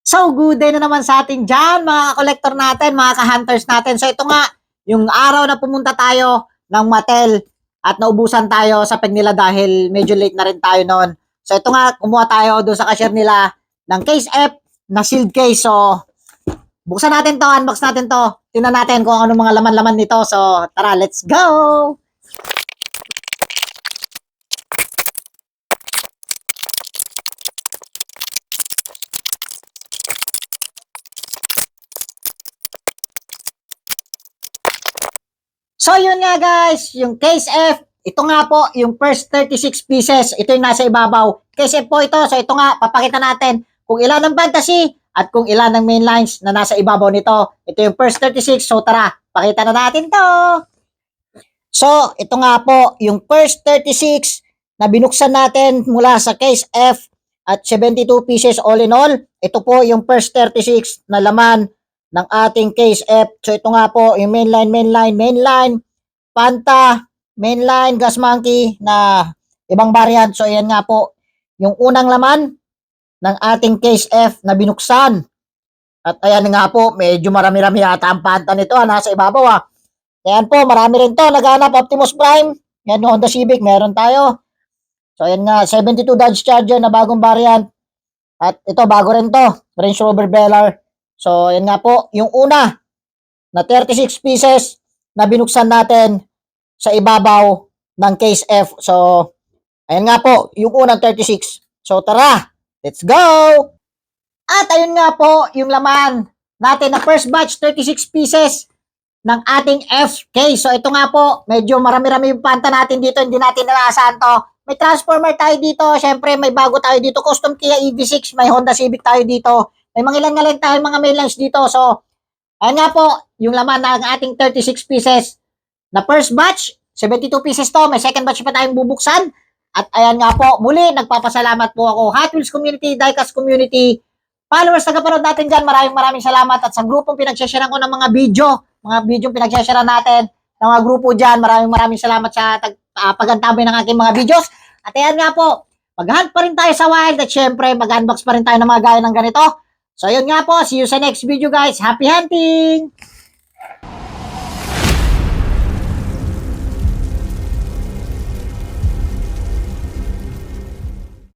So, good day na naman sa atin dyan, mga collector natin, mga ka-hunters natin. So, ito nga, yung araw na pumunta tayo ng Mattel at naubusan tayo sa peg nila dahil medyo late na rin tayo noon. So, ito nga, kumuha tayo doon sa cashier nila ng Case F na sealed case. So, buksan natin to, unbox natin to. Tingnan natin kung ano mga laman-laman nito. So, tara, let's go! So, yun nga guys, yung Case F, ito nga po, yung first 36 pieces, ito yung nasa ibabaw. Case F po ito, so ito nga, papakita natin kung ilan ang fantasy at kung ilan ang main lines na nasa ibabaw nito. Ito yung first 36, so tara, pakita na natin to. So, ito nga po, yung first 36 na binuksan natin mula sa Case F at 72 pieces all in all. Ito po yung first 36 na laman ng ating Case F. So, ito nga po, yung mainline, Fanta, mainline, Gas Monkey na ibang variant. So, ayan nga po, yung unang laman ng ating Case F na binuksan. At ayan nga po, medyo marami-rami yata ang Fanta nito, nasa ibabaw. Ayan po, marami rin to. Naghanap Optimus Prime. Yan yung Honda Civic, meron tayo. So, ayan nga, 72 Dodge Charger na bagong variant. At ito, bago rin to, Range Rover Velar. So, yan nga po, yung una na 36 pieces na binuksan natin sa ibabaw ng Case F. So, ayan nga po, yung unang 36. So, tara, let's go! At ayun nga po, yung laman natin na first batch, 36 pieces ng ating F case. So, ito nga po, medyo marami-rami yung panta natin dito, hindi natin nalasahan to. May Transformer tayo dito, syempre may bago tayo dito, custom Kia EV6, may Honda Civic tayo dito. May mga ilan tayo mga mainlines dito. So, ayun nga po, yung laman ng ating 36 pieces na first batch, 72 pieces to. May second batch pa tayong bubuksan. At ayan nga po, muli, nagpapasalamat po ako. Hot Wheels community, Diecast community, followers, tagapanood natin dyan. Maraming salamat. At sa grupong pinagsasharean ko ng mga video pinagsasharean natin ng mga grupo dyan. Maraming salamat sa pagantabay ng aking mga videos. At ayan nga po, mag-hunt pa rin tayo sa wild. At syempre, mag-unbox pa rin tayo ng mga gaya ng ganito. So, yun nga po. See you sa next video, guys. Happy hunting!